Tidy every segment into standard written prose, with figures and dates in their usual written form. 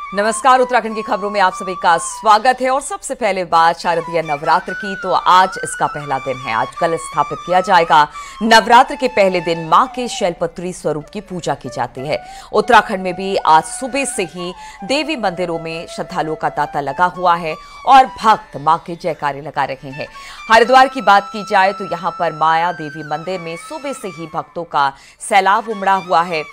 नमस्कार। उत्तराखंड की खबरों में आप सभी का स्वागत है। और सबसे पहले बात शारदीय नवरात्र की, तो आज इसका पहला दिन है। आज कल स्थापित किया जाएगा। नवरात्र के पहले दिन मां के शैलपुत्री स्वरूप की पूजा की जाती है। उत्तराखंड में भी आज सुबह से ही देवी मंदिरों में श्रद्धालुओं का तांता लगा हुआ है और भक्त मां के जयकारे लगा रहे हैं। हरिद्वार की बात की जाए तो यहां पर माया देवी मंदिर में सुबह से ही भक्तों का सैलाब उमड़ा हुआ है।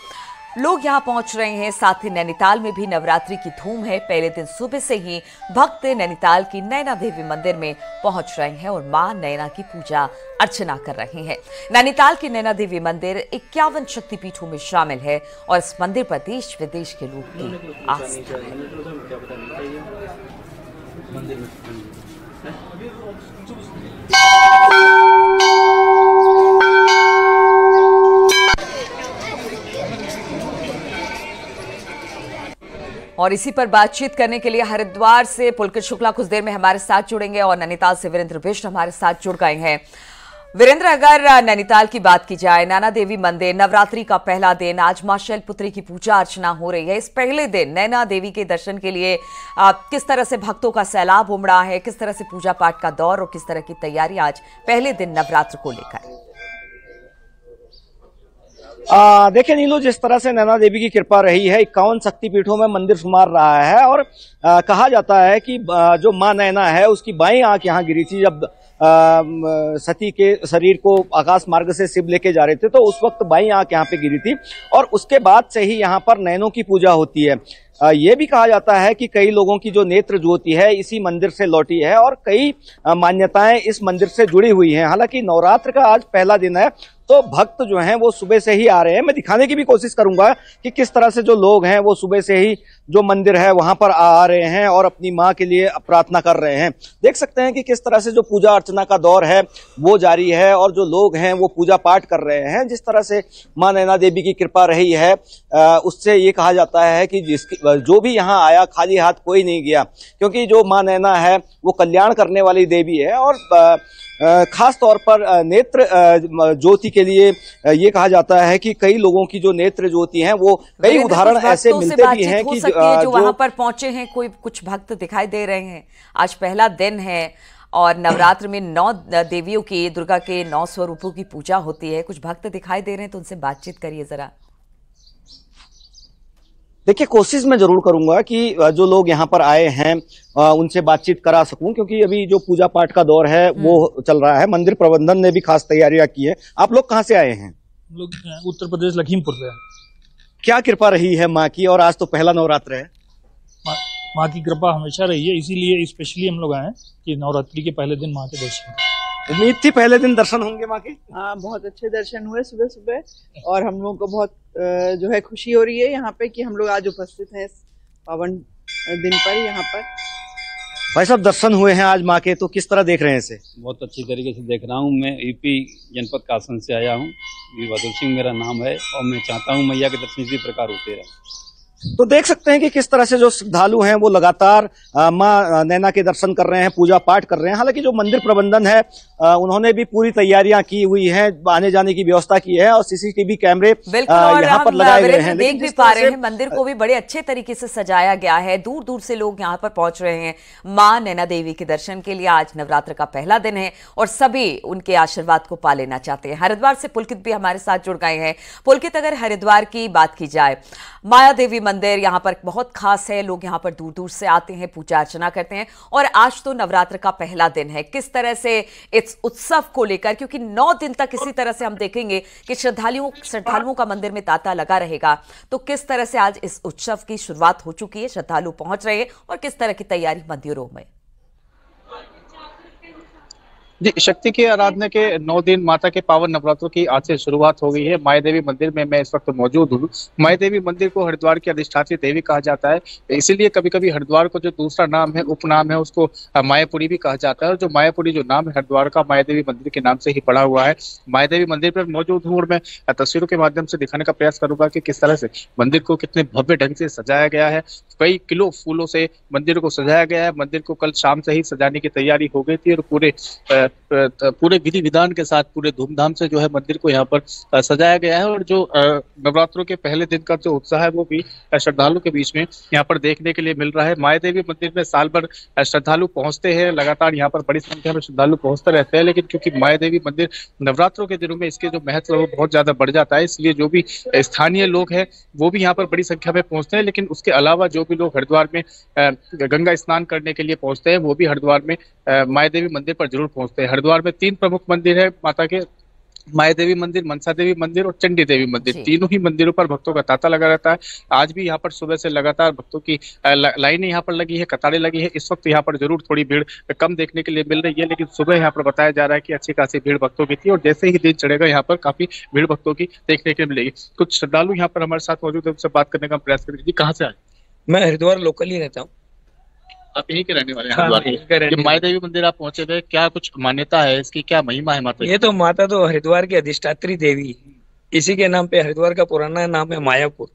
लोग यहां पहुंच रहे हैं। साथ ही नैनीताल में भी नवरात्रि की धूम है। पहले दिन सुबह से ही भक्त नैनीताल की नैना देवी मंदिर में पहुंच रहे हैं और मां नैना की पूजा अर्चना कर रहे हैं। नैनीताल की नैना देवी मंदिर 51 शक्तिपीठों में शामिल है और इस मंदिर पर देश विदेश के लोग की आस्था और इसी पर बातचीत करने के लिए हरिद्वार से पुलकित शुक्ला कुछ देर में हमारे साथ जुड़ेंगे और नैनीताल से वीरेंद्र बिष्ट हमारे साथ जुड़ गए हैं। वीरेंद्र, अगर नैनीताल की बात की जाए, नैना देवी मंदिर, नवरात्रि का पहला दिन, आज मां शैलपुत्री की पूजा अर्चना हो रही है। इस पहले दिन नैना देवी के दर्शन के लिए किस तरह से भक्तों का सैलाब उमड़ा है, किस तरह से पूजा पाठ का दौर और किस तरह की तैयारी आज पहले दिन नवरात्र को लेकर? देखिए नीलू, जिस तरह से नैना देवी की कृपा रही है, 51 शक्तिपीठों में मंदिर शुमार रहा है और कहा जाता है कि जो मां नैना है उसकी बाईं आंख यहाँ गिरी थी जब सती के शरीर को आकाश मार्ग से शिव लेके जा रहे थे, तो उस वक्त बाईं आंख यहाँ पे गिरी थी और उसके बाद से ही यहाँ पर नैनों की पूजा होती है। ये भी कहा जाता है कि कई लोगों की जो नेत्र ज्योति है इसी मंदिर से लौटी है और कई मान्यताएं इस मंदिर से जुड़ी हुई हैं। हालांकि नवरात्र का आज पहला दिन है तो भक्त जो हैं वो सुबह से ही आ रहे हैं। मैं दिखाने की भी कोशिश करूंगा कि किस तरह से जो लोग हैं वो सुबह से ही जो मंदिर है वहां पर आ रहे हैं और अपनी मां के लिए प्रार्थना कर रहे हैं। देख सकते हैं कि किस तरह से जो पूजा अर्चना का दौर है वो जारी है और जो लोग हैं वो पूजा पाठ कर रहे हैं। जिस तरह से मां नैना देवी की कृपा रही है उससे ये कहा जाता है कि जो भी यहाँ आया खाली हाथ कोई नहीं गया, क्योंकि जो मां नैना है वो कल्याण करने वाली देवी है और खास तौर पर नेत्र ज्योति के लिए ये कहा जाता है कि कई लोगों की जो नेत्र ज्योति हैं वो कई उदाहरण ऐसे मिलते भी हैं कि जो वहां पर पहुंचे हैं, कोई कुछ भक्त दिखाई दे रहे हैं। आज पहला दिन है और नवरात्र में 9 देवियों की, दुर्गा के 9 स्वरूपों की पूजा होती है। कुछ भक्त दिखाई दे रहे हैं तो उनसे बातचीत करिए जरा। देखिए, कोशिश मैं जरूर करूंगा कि जो लोग यहाँ पर आए हैं उनसे बातचीत करा सकूं, क्योंकि अभी जो पूजा पाठ का दौर है वो चल रहा है। मंदिर प्रबंधन ने भी खास तैयारियां की है। आप लोग कहाँ से आए हैं? हम लोग उत्तर प्रदेश लखीमपुर से। क्या कृपा रही है माँ की और आज तो पहला नवरात्र है? माँ की कृपा हमेशा रही है, इसीलिए स्पेशली हम लोग आए कि नवरात्रि के पहले दिन माँ के दर्शन। उम्मीद थी पहले दिन दर्शन होंगे माँ के? हाँ, बहुत अच्छे दर्शन हुए सुबह सुबह और हम लोगों को बहुत जो है खुशी हो रही है यहाँ पे कि हम लोग आज उपस्थित हैं इस पावन दिन पर यहाँ पर। भाई साहब, दर्शन हुए हैं आज माँ के, तो किस तरह देख रहे हैं इसे? बहुत अच्छी तरीके से देख रहा हूँ। मैं यूपी जनपद कासन से आया हूँ। वीरभद्र सिंह मेरा नाम है और मैं चाहता हूँ मैया के दर्शन इसी प्रकार होते रहे। तो देख सकते हैं कि किस तरह से जो श्रद्धालु हैं वो लगातार मां नैना के दर्शन कर रहे हैं, पूजा पाठ कर रहे हैं। हालांकि जो मंदिर प्रबंधन है उन्होंने भी पूरी तैयारियां की हुई हैं, आने जाने की व्यवस्था की है और सीसीटीवी कैमरे यहाँ पर लगाए गए हैं। देख भी पा रहे हैं मंदिर को भी बड़े अच्छे तरीके से सजाया गया है। दूर दूर से लोग यहाँ पर पहुंच रहे हैं मां नैना देवी के दर्शन के लिए। आज नवरात्र का पहला दिन है और सभी उनके आशीर्वाद को पा लेना चाहते हैं। हरिद्वार से पुलकित भी हमारे साथ जुड़ गए हैं। पुलकित, अगर हरिद्वार की बात की जाए, माया देवी मंदिर यहाँ पर बहुत खास है। लोग यहाँ पर दूर दूर से आते हैं, पूजा अर्चना करते हैं और आज तो नवरात्र का पहला दिन है। किस तरह से इस उत्सव को लेकर, क्योंकि 9 दिन तक इसी तरह से हम देखेंगे कि श्रद्धालुओं का मंदिर में तांता लगा रहेगा, तो किस तरह से आज इस उत्सव की शुरुआत हो चुकी है, श्रद्धालु पहुंच रहे हैं और किस तरह की तैयारी मंदिरों में? जी, शक्ति की आराधना के 9 दिन माता के पावन नवरात्रों की आज से शुरुआत हो गई है। माया देवी मंदिर में मैं इस वक्त मौजूद हूँ। माया देवी मंदिर को हरिद्वार की अधिष्ठात्री देवी कहा जाता है, इसीलिए कभी कभी हरिद्वार को जो दूसरा नाम है, उपनाम है, उसको मायापुरी भी कहा जाता है। और जो मायापुरी जो नाम है हरिद्वार का, माया देवी मंदिर के नाम से ही पड़ा हुआ है। माया देवी मंदिर पर मौजूद हूँ और मैं तस्वीरों के माध्यम से दिखाने का प्रयास करूंगा कि किस तरह से मंदिर को कितने भव्य ढंग से सजाया गया है, कई किलो फूलों से मंदिर को सजाया गया है। मंदिर को कल शाम से ही सजाने की तैयारी हो गई थी और पूरे विधि विधान के साथ पूरे धूमधाम से जो है मंदिर को यहाँ पर सजाया गया है। और जो नवरात्रों के पहले दिन का जो उत्साह है वो भी श्रद्धालु के बीच में यहाँ पर देखने के लिए मिल रहा है। माया देवी मंदिर में साल भर श्रद्धालु पहुंचते हैं, लगातार यहाँ पर बड़ी संख्या में श्रद्धालु पहुंचते रहते हैं, लेकिन क्योंकि माया देवी मंदिर नवरात्रों के दिनों में इसके जो महत्व है वो बहुत ज्यादा बढ़ जाता है, इसलिए जो भी स्थानीय लोग हैं वो भी यहाँ पर बड़ी संख्या में पहुंचते हैं। लेकिन उसके अलावा जो भी लोग हरिद्वार में गंगा स्नान करने के लिए पहुंचते हैं वो भी हरिद्वार में माया देवी मंदिर पर जरूर पहुंचते हैं। हरिद्वार में 3 प्रमुख मंदिर है माता के, माया देवी मंदिर, मनसा देवी मंदिर और चंडी देवी मंदिर। तीनों ही मंदिरों पर भक्तों का तांता लगा रहता है। आज भी यहाँ पर सुबह से लगातार भक्तों की लाइनें यहाँ पर लगी है, कतारें लगी है। इस वक्त यहाँ पर जरूर थोड़ी भीड़ कम देखने के लिए मिल रही है, लेकिन सुबह यहाँ पर बताया जा रहा है कि अच्छी खासी भीड़ भक्तों की थी और जैसे ही दिन चढ़ेगा यहाँ पर काफी भीड़ भक्तों की देखने के लिए मिलेगी। कुछ श्रद्धालु यहाँ पर हमारे साथ मौजूद है, उनसे बात करने का प्रयास करेंगे। जी, कहाँ से आए? मैं हरिद्वार लोकल ही रहता हूँ। आप यहीं के रहने वाले हैं? हरिद्वार माया देवी मंदिर आप पहुंचे थे, क्या कुछ मान्यता है इसकी, क्या महिमा है माता? ये तो माता तो हरिद्वार की अधिष्ठात्री देवी, इसी के नाम पे हरिद्वार का पुराना नाम है मायापुर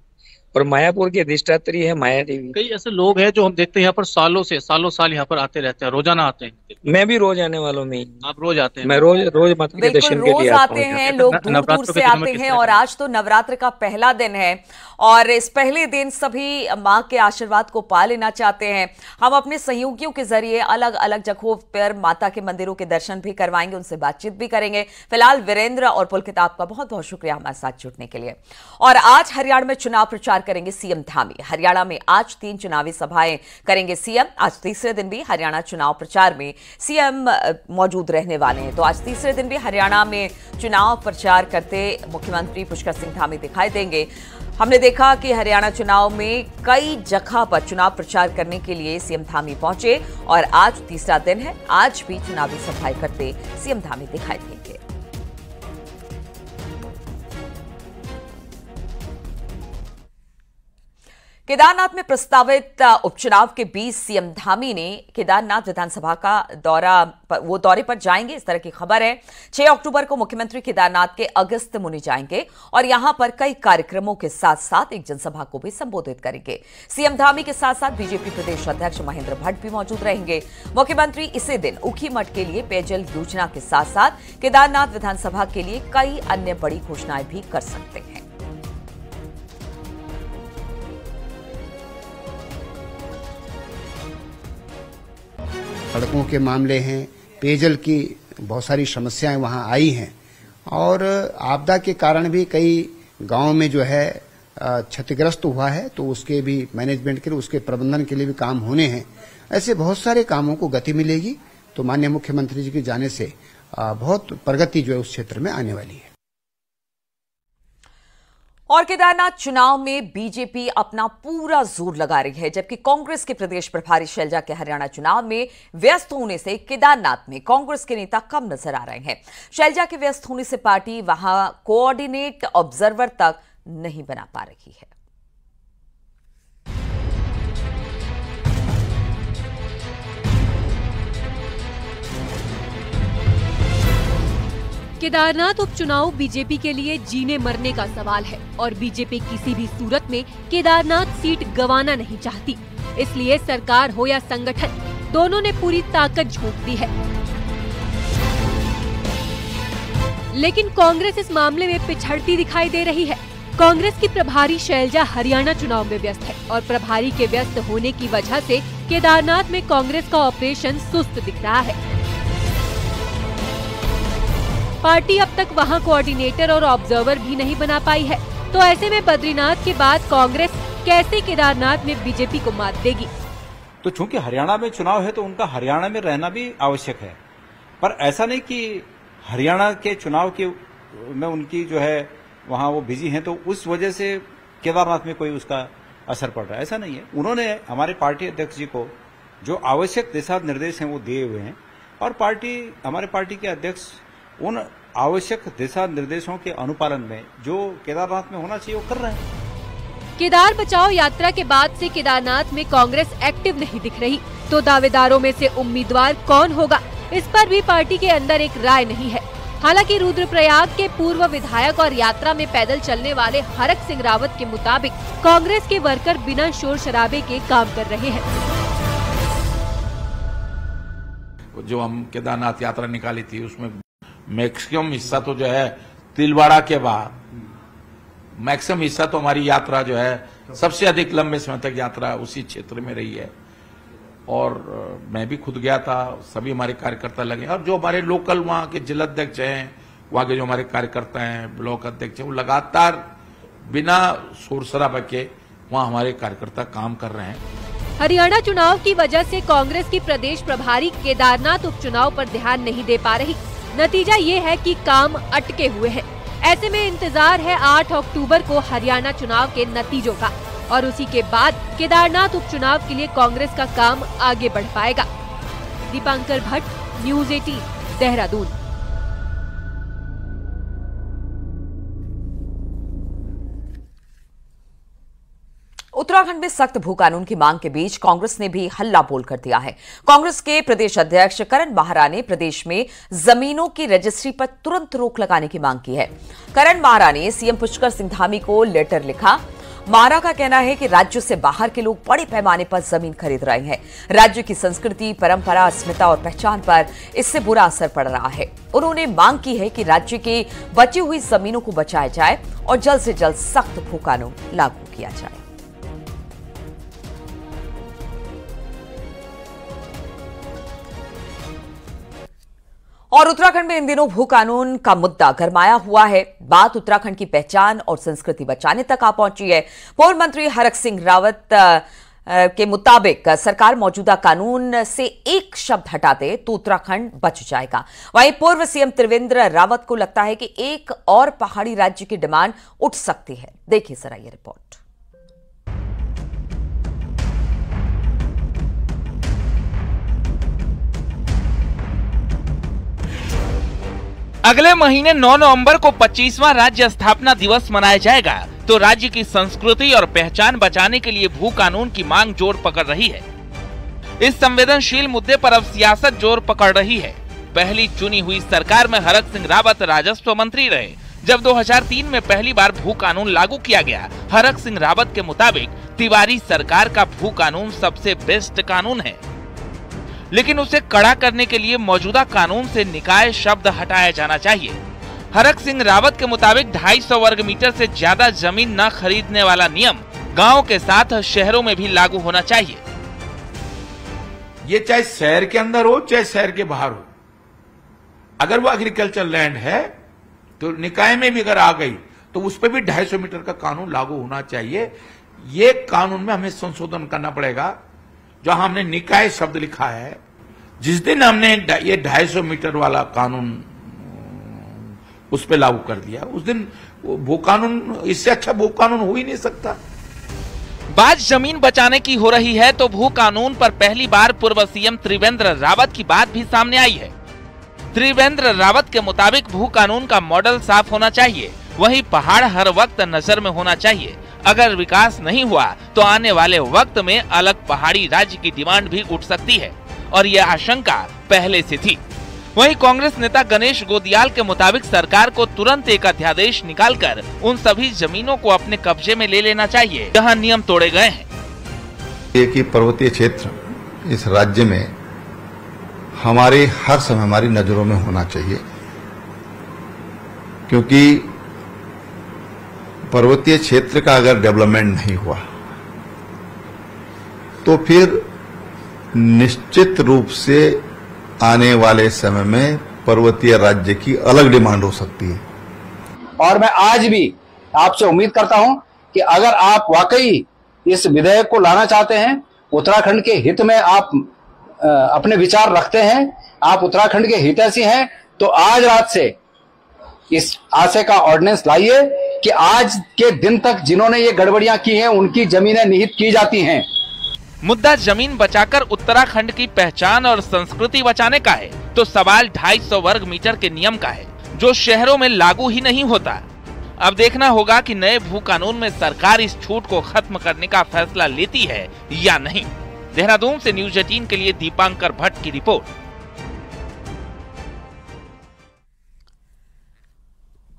और मायापुर की अधिष्ठात्री है माया देवी। कई ऐसे लोग हैं जो हम देखते हैं यहाँ पर सालों साल यहाँ पर आते रहते हैं, रोजाना आते हैं। मैं भी रोज आने वालों में। आप रोज आते हैं? मैं रोज माता के दर्शन के लिए आते हैं, लोग दूर दूर से आते हैं। और आज तो नवरात्र का पहला दिन है और इस पहले दिन सभी माँ के आशीर्वाद को पा लेना चाहते हैं। हम अपने सहयोगियों के जरिए अलग अलग जगहों पर माता के मंदिरों के दर्शन भी करवाएंगे, उनसे बातचीत भी करेंगे। फिलहाल वीरेंद्र और पुलकित, आपका बहुत बहुत शुक्रिया हमारे साथ जुड़ने के लिए। और आज हरियाणा में चुनाव प्रचार करेंगे सीएम धामी। हरियाणा में आज 3 चुनावी सभाएं करेंगे सीएम। आज तीसरे दिन भी हरियाणा चुनाव प्रचार में सीएम मौजूद रहने वाले हैं। तो आज तीसरे दिन भी हरियाणा में चुनाव प्रचार करते मुख्यमंत्री पुष्कर सिंह धामी दिखाई देंगे। हमने देखा कि हरियाणा चुनाव में कई जगह पर चुनाव प्रचार करने के लिए सीएम धामी पहुंचे और आज तीसरा दिन है। आज भी चुनावी सभाएं करते सीएम धामी दिखाई देंगे। केदारनाथ में प्रस्तावित उपचुनाव के बीच सीएम धामी ने केदारनाथ विधानसभा का दौरे पर जाएंगे, इस तरह की खबर है। 6 अक्टूबर को मुख्यमंत्री केदारनाथ के अगस्त्य मुनि जाएंगे और यहां पर कई कार्यक्रमों के साथ साथ एक जनसभा को भी संबोधित करेंगे। सीएम धामी के साथ साथ बीजेपी प्रदेश अध्यक्ष महेंद्र भट्ट भी मौजूद रहेंगे। मुख्यमंत्री इसी दिन ऊखीमठ के लिए पेयजल योजना के साथ साथ केदारनाथ विधानसभा के लिए कई अन्य बड़ी घोषणाएं भी कर सकते हैं। सड़कों के मामले हैं, पेयजल की बहुत सारी समस्याएं वहां आई हैं और आपदा के कारण भी कई गांवों में जो है क्षतिग्रस्त हुआ है, तो उसके भी मैनेजमेंट के लिए, उसके प्रबंधन के लिए भी काम होने हैं। ऐसे बहुत सारे कामों को गति मिलेगी, तो माननीय मुख्यमंत्री जी के जाने से बहुत प्रगति जो है उस क्षेत्र में आने वाली है। और केदारनाथ चुनाव में बीजेपी अपना पूरा जोर लगा रही है, जबकि कांग्रेस के प्रदेश प्रभारी शैलजा के हरियाणा चुनाव में व्यस्त होने से केदारनाथ में कांग्रेस के नेता कम नजर आ रहे हैं। शैलजा के व्यस्त होने से पार्टी वहां कोऑर्डिनेट ऑब्जर्वर तक नहीं बना पा रही है। केदारनाथ उपचुनाव बीजेपी के लिए जीने मरने का सवाल है और बीजेपी किसी भी सूरत में केदारनाथ सीट गंवाना नहीं चाहती। इसलिए सरकार हो या संगठन, दोनों ने पूरी ताकत झोंक दी है। लेकिन कांग्रेस इस मामले में पिछड़ती दिखाई दे रही है। कांग्रेस की प्रभारी शैलजा हरियाणा चुनाव में व्यस्त है और प्रभारी के व्यस्त होने की वजह से केदारनाथ में कांग्रेस का ऑपरेशन सुस्त दिख रहा है। पार्टी अब तक वहां कोऑर्डिनेटर और ऑब्जर्वर भी नहीं बना पाई है, तो ऐसे में बद्रीनाथ के बाद कांग्रेस कैसे केदारनाथ में बीजेपी को मात देगी? तो चूंकि हरियाणा में चुनाव है तो उनका हरियाणा में रहना भी आवश्यक है, पर ऐसा नहीं कि हरियाणा के चुनाव के में उनकी जो है वहां वो बिजी हैं तो उस वजह से केदारनाथ में कोई उसका असर पड़ रहा है, ऐसा नहीं है। उन्होंने हमारे पार्टी अध्यक्ष जी को जो आवश्यक दिशा निर्देश हैं वो दिए हुए हैं और हमारे पार्टी के अध्यक्ष उन आवश्यक दिशा निर्देशों के अनुपालन में जो केदारनाथ में होना चाहिए वो कर रहे हैं। केदार बचाओ यात्रा के बाद से केदारनाथ में कांग्रेस एक्टिव नहीं दिख रही, तो दावेदारों में से उम्मीदवार कौन होगा, इस पर भी पार्टी के अंदर एक राय नहीं है। हालांकि रुद्रप्रयाग के पूर्व विधायक और यात्रा में पैदल चलने वाले हरक सिंह रावत के मुताबिक कांग्रेस के वर्कर बिना शोर शराबे के काम कर रहे हैं। जो हम केदारनाथ यात्रा निकाली थी उसमें मैक्सिमम हिस्सा तो जो है तिलवाड़ा के बाद मैक्सिमम हिस्सा तो हमारी यात्रा जो है सबसे अधिक लंबे समय तक यात्रा उसी क्षेत्र में रही है। और मैं भी खुद गया था, सभी हमारे कार्यकर्ता लगे और जो हमारे लोकल वहां के जिलाध्यक्ष हैं, वहां के जो हमारे कार्यकर्ता हैं, ब्लॉक अध्यक्ष हैं, वो लगातार बिना शोर शराबा के वहां हमारे कार्यकर्ता काम कर रहे हैं। हरियाणा चुनाव की वजह से कांग्रेस की प्रदेश प्रभारी केदारनाथ उपचुनाव पर ध्यान नहीं दे पा रही। नतीजा ये है कि काम अटके हुए हैं। ऐसे में इंतजार है 8 अक्टूबर को हरियाणा चुनाव के नतीजों का और उसी के बाद केदारनाथ उपचुनाव के लिए कांग्रेस का काम आगे बढ़ पाएगा। दीपांकर भट्ट, न्यूज़ 18, देहरादून। उत्तराखंड में सख्त भू कानून की मांग के बीच कांग्रेस ने भी हल्ला बोल कर दिया है। कांग्रेस के प्रदेश अध्यक्ष करण माहरा ने प्रदेश में जमीनों की रजिस्ट्री पर तुरंत रोक लगाने की मांग की है। करण माहरा ने सीएम पुष्कर सिंह धामी को लेटर लिखा। माहरा का कहना है कि राज्यों से बाहर के लोग बड़े पैमाने पर जमीन खरीद रहे हैं। राज्य की संस्कृति, परंपरा, अस्मिता और पहचान पर इससे बुरा असर पड़ रहा है। उन्होंने मांग की है कि राज्य के बची हुई जमीनों को बचाया जाए और जल्द से जल्द सख्त भू कानून लागू किया जाए। और उत्तराखंड में इन दिनों भू कानून का मुद्दा गरमाया हुआ है। बात उत्तराखंड की पहचान और संस्कृति बचाने तक आ पहुंची है। पूर्व मंत्री हरक सिंह रावत के मुताबिक सरकार मौजूदा कानून से एक शब्द हटा दे तो उत्तराखंड बच जाएगा। वहीं पूर्व सीएम त्रिवेंद्र रावत को लगता है कि एक और पहाड़ी राज्य की डिमांड उठ सकती है। देखिए जरा ये रिपोर्ट। अगले महीने 9 नवंबर को 25वां राज्य स्थापना दिवस मनाया जाएगा, तो राज्य की संस्कृति और पहचान बचाने के लिए भू कानून की मांग जोर पकड़ रही है। इस संवेदनशील मुद्दे पर अब सियासत जोर पकड़ रही है। पहली चुनी हुई सरकार में हरक सिंह रावत राजस्व मंत्री रहे। जब 2003 में पहली बार भू कानून लागू किया गया, हरक सिंह रावत के मुताबिक तिवारी सरकार का भू कानून सबसे बेस्ट कानून है, लेकिन उसे कड़ा करने के लिए मौजूदा कानून से निकाय शब्द हटाया जाना चाहिए। हरक सिंह रावत के मुताबिक 250 वर्ग मीटर से ज्यादा जमीन न खरीदने वाला नियम गांव के साथ शहरों में भी लागू होना चाहिए। ये चाहे शहर के अंदर हो चाहे शहर के बाहर हो, अगर वो एग्रीकल्चर लैंड है तो निकाय में भी अगर आ गई तो उस पर भी 250 मीटर का कानून लागू होना चाहिए। ये कानून में हमें संशोधन करना पड़ेगा। जहां हमने निकाय शब्द लिखा है, जिस दिन हमने ये 250 मीटर वाला कानून उस पे लागू कर दिया, उस दिन भू कानून, इससे अच्छा भू कानून हो ही नहीं सकता। बात जमीन बचाने की हो रही है तो भू कानून पर पहली बार पूर्व सीएम त्रिवेंद्र रावत की बात भी सामने आई है। त्रिवेंद्र रावत के मुताबिक भू कानून का मॉडल साफ होना चाहिए, वहीं पहाड़ हर वक्त नजर में होना चाहिए। अगर विकास नहीं हुआ तो आने वाले वक्त में अलग पहाड़ी राज्य की डिमांड भी उठ सकती है और यह आशंका पहले से थी। वहीं कांग्रेस नेता गणेश गोदियाल के मुताबिक सरकार को तुरंत एक अध्यादेश निकालकर उन सभी जमीनों को अपने कब्जे में ले लेना चाहिए जहां नियम तोड़े गए हैं। एक ही पर्वतीय क्षेत्र इस राज्य में हमारे हर समय हमारी नजरों में होना चाहिए, क्योंकि पर्वतीय क्षेत्र का अगर डेवलपमेंट नहीं हुआ तो फिर निश्चित रूप से आने वाले समय में पर्वतीय राज्य की अलग डिमांड हो सकती है। और मैं आज भी आपसे उम्मीद करता हूं कि अगर आप वाकई इस विधेयक को लाना चाहते हैं, उत्तराखंड के हित में आप अपने विचार रखते हैं, आप उत्तराखंड के हितैषी हैं, तो आज रात से इस आशय का ऑर्डिनेंस लाइए कि आज के दिन तक जिन्होंने ये गड़बड़ियां की हैं उनकी जमीनें निहित की जाती हैं। मुद्दा जमीन बचाकर उत्तराखंड की पहचान और संस्कृति बचाने का है तो सवाल 250 वर्ग मीटर के नियम का है, जो शहरों में लागू ही नहीं होता। अब देखना होगा कि नए भू कानून में सरकार इस छूट को खत्म करने का फैसला लेती है या नहीं। देहरादून से न्यूज़ 18 के लिए दीपांकर भट्ट की रिपोर्ट।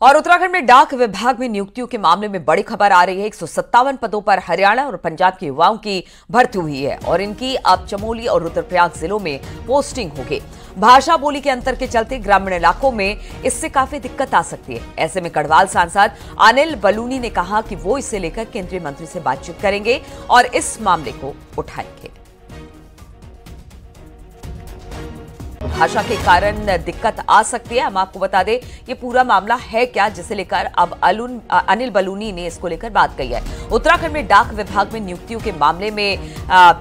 और उत्तराखंड में डाक विभाग में नियुक्तियों के मामले में बड़ी खबर आ रही है। 157 पदों पर हरियाणा और पंजाब के युवाओं की भर्ती हुई है और इनकी अब चमोली और रुद्रप्रयाग जिलों में पोस्टिंग होगी। भाषा बोली के अंतर के चलते ग्रामीण इलाकों में इससे काफी दिक्कत आ सकती है। ऐसे में गढ़वाल सांसद अनिल बलूनी ने कहा कि वो इसे लेकर केंद्रीय मंत्री से बातचीत करेंगे और इस मामले को उठाएंगे। भाषा के कारण दिक्कत आ सकती है। हम आपको बता दें ये पूरा मामला है क्या, जिसे लेकर अब अनिल बलूनी ने इसको लेकर बात कही है। उत्तराखंड में डाक विभाग में नियुक्तियों के मामले में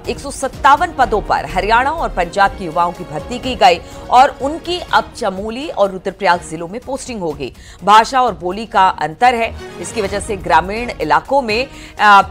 157 पदों पर हरियाणा और पंजाब के युवाओं की भर्ती की गई और उनकी अब चमोली और रुद्रप्रयाग जिलों में पोस्टिंग होगी। भाषा और बोली का अंतर है, इसकी वजह से ग्रामीण इलाकों में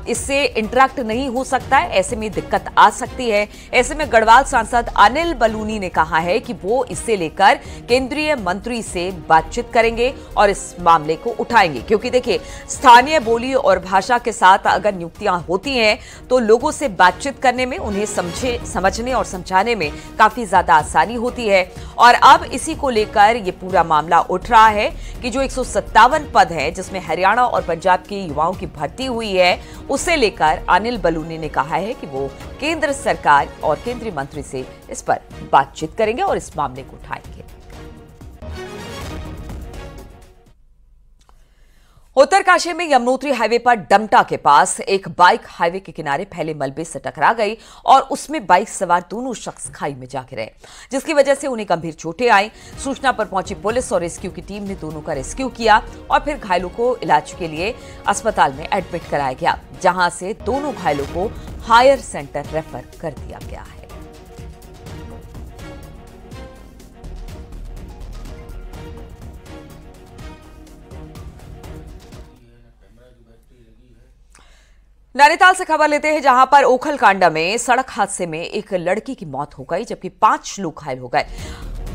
इससे इंटरेक्ट नहीं हो सकता है। ऐसे में दिक्कत आ सकती है। ऐसे में गढ़वाल सांसद अनिल बलूनी ने कहा है कि वो इससे लेकर केंद्रीय मंत्री से बातचीत करेंगे और इस मामले को उठाएंगे, क्योंकि देखिए स्थानीय बोली और भाषा के साथ अगर नियुक्तियां होती हैं तो लोगों से बातचीत करने में, उन्हें समझने और समझाने में काफी ज्यादा आसानी होती है। और अब इसी को लेकर ये पूरा मामला उठ रहा है कि जो 157 पद हैं जिसमें हरियाणा और पंजाब के युवाओं की भर्ती हुई है, उसे लेकर अनिल बलूनी ने कहा है कि वो केंद्र सरकार और केंद्रीय मंत्री से इस पर बातचीत करेंगे और इस मामले को उठाएंगे। उत्तरकाशी में यमुनोत्री हाईवे पर डमटा के पास एक बाइक हाईवे के किनारे फैले मलबे से टकरा गई और उसमें बाइक सवार दोनों शख्स खाई में जा गिरे, जिसकी वजह से उन्हें गंभीर चोटें आई। सूचना पर पहुंची पुलिस और रेस्क्यू की टीम ने दोनों का रेस्क्यू किया और फिर घायलों को इलाज के लिए अस्पताल में एडमिट कराया गया, जहां से दोनों घायलों को हायर सेंटर रेफर कर दिया गया है। नैनीताल से खबर लेते हैं, जहां पर ओखलकांडा में सड़क हादसे में एक लड़की की मौत हो गई जबकि 5 लोग घायल हो गए।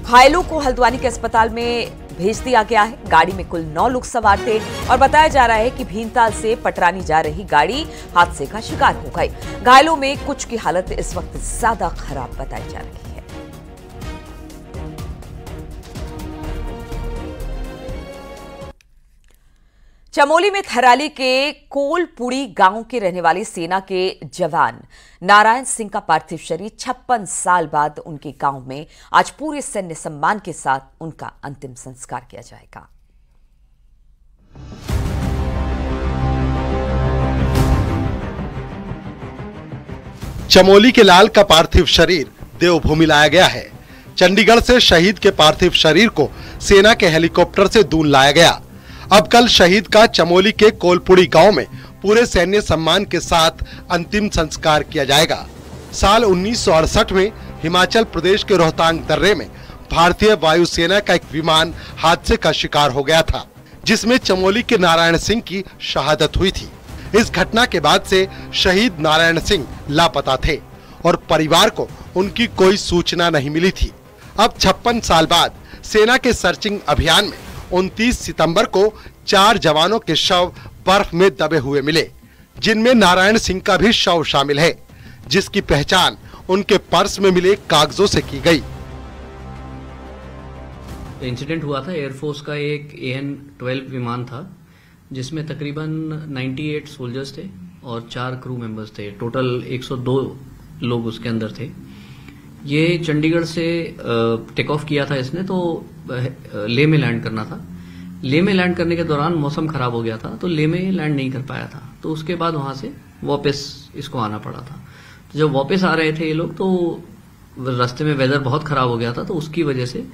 घायलों को हल्द्वानी के अस्पताल में भेज दिया गया है। गाड़ी में कुल 9 लोग सवार थे और बताया जा रहा है कि भीमताल से पटरानी जा रही गाड़ी हादसे का शिकार हो गई। घायलों में कुछ की हालत इस वक्त ज्यादा खराब बताई जा रही है। चमोली में थराली के कोलपुड़ी गांव के रहने वाले सेना के जवान नारायण सिंह का पार्थिव शरीर 56 साल बाद उनके गांव में आज पूरे सैन्य सम्मान के साथ उनका अंतिम संस्कार किया जाएगा। चमोली के लाल का पार्थिव शरीर देवभूमि लाया गया है। चंडीगढ़ से शहीद के पार्थिव शरीर को सेना के हेलीकॉप्टर से दून लाया गया। अब कल शहीद का चमोली के कोलपुड़ी गांव में पूरे सैन्य सम्मान के साथ अंतिम संस्कार किया जाएगा। साल 1968 में हिमाचल प्रदेश के रोहतांग दर्रे में भारतीय वायुसेना का एक विमान हादसे का शिकार हो गया था, जिसमें चमोली के नारायण सिंह की शहादत हुई थी। इस घटना के बाद से शहीद नारायण सिंह लापता थे और परिवार को उनकी कोई सूचना नहीं मिली थी। अब 56 साल बाद सेना के सर्चिंग अभियान में 29 सितंबर को 4 जवानों के शव बर्फ में दबे हुए मिले, जिनमें नारायण सिंह का भी शव शामिल है, जिसकी पहचान उनके पर्स में मिले कागजों से की गई। इंसिडेंट हुआ था, एयरफोर्स का एक AN-12 विमान था जिसमें तकरीबन 98 सोल्जर्स थे और 4 क्रू मेंबर्स थे। टोटल 102 लोग उसके अंदर थे। ये चंडीगढ़ से टेक ऑफ किया था इसने, तो लेह में लैंड करना था। लेह में लैंड करने के दौरान मौसम खराब हो गया था, तो लेह में लैंड नहीं कर पाया था। तो उसके बाद वहां से वापस इसको आना पड़ा था। तो जब वापस आ रहे थे ये लोग, तो रास्ते में वेदर बहुत खराब हो गया था, तो उसकी वजह से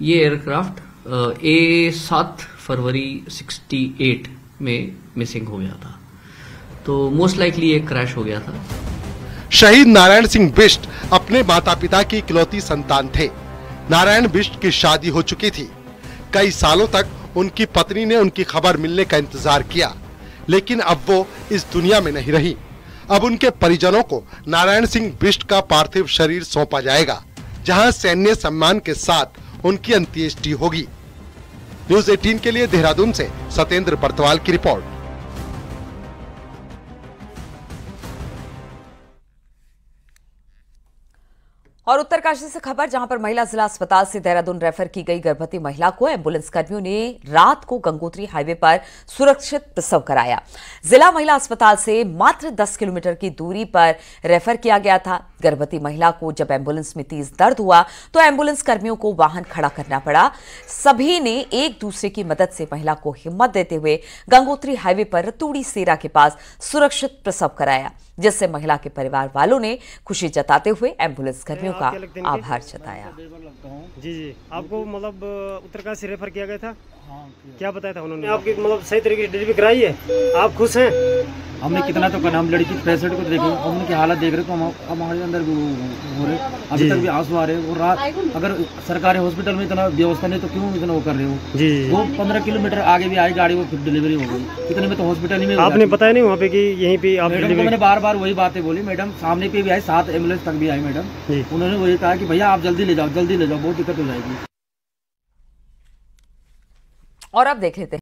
ये एयरक्राफ्ट A7 फरवरी 68 में मिसिंग हो गया था। तो मोस्ट लाइकली ये क्रैश हो गया था। शहीद नारायण सिंह बिष्ट अपने माता पिता की इकलौती संतान थे। नारायण बिष्ट की शादी हो चुकी थी। कई सालों तक उनकी पत्नी ने उनकी खबर मिलने का इंतजार किया, लेकिन अब वो इस दुनिया में नहीं रही। अब उनके परिजनों को नारायण सिंह बिष्ट का पार्थिव शरीर सौंपा जाएगा, जहां सैन्य सम्मान के साथ उनकी अंत्येष्टि होगी। न्यूज़ 18 के लिए देहरादून से सतेंद्र बर्तवाल की रिपोर्ट। और उत्तरकाशी से खबर, जहां पर महिला जिला अस्पताल से देहरादून रेफर की गई गर्भवती महिला को एम्बुलेंस कर्मियों ने रात को गंगोत्री हाईवे पर सुरक्षित प्रसव कराया। जिला महिला अस्पताल से मात्र 10 किलोमीटर की दूरी पर रेफर किया गया था। गर्भवती महिला को जब एम्बुलेंस में तेज दर्द हुआ तो एम्बुलेंस कर्मियों को वाहन खड़ा करना पड़ा। सभी ने एक दूसरे की मदद से महिला को हिम्मत देते हुए गंगोत्री हाईवे पर रतूड़ी सेरा के पास सुरक्षित प्रसव कराया, जिससे महिला के परिवार वालों ने खुशी जताते हुए एम्बुलेंस कर्मियों का आभार जताया। जी आपको मतलब उत्तरकाशी से रेफर किया गया था? हाँ, क्या बताया था उन्होंने? आपकी मतलब सही तरीके से डिलीवरी कराई है, आप खुश हैं? हमने कितना तो करना, हम लड़की पेशेंट को देखें, हम उनकी हालत देख रहे तो हम हमारे अंदर हो रहे, अभी तक भी आंसू आ रहे हैं। और रात अगर सरकारी हॉस्पिटल में इतना व्यवस्था नहीं तो क्यों इतना वो कर रहे हो? जी वो 15 किलोमीटर आगे भी आई गाड़ी, वो फिर डिलीवरी हो गई। कितने में तो हॉस्पिटल में आपने बताया नहीं वहाँ पे कि यहीं पे आप? मैंने बार बार वही बातें बोली, मैडम सामने पे भी आई, 7 एम्बुलेंस तक भी आई मैडम, उन्होंने वही कहा कि भैया आप जल्दी ले जाओ, बहुत दिक्कत हो जाएगी। और अब देख लेते हैं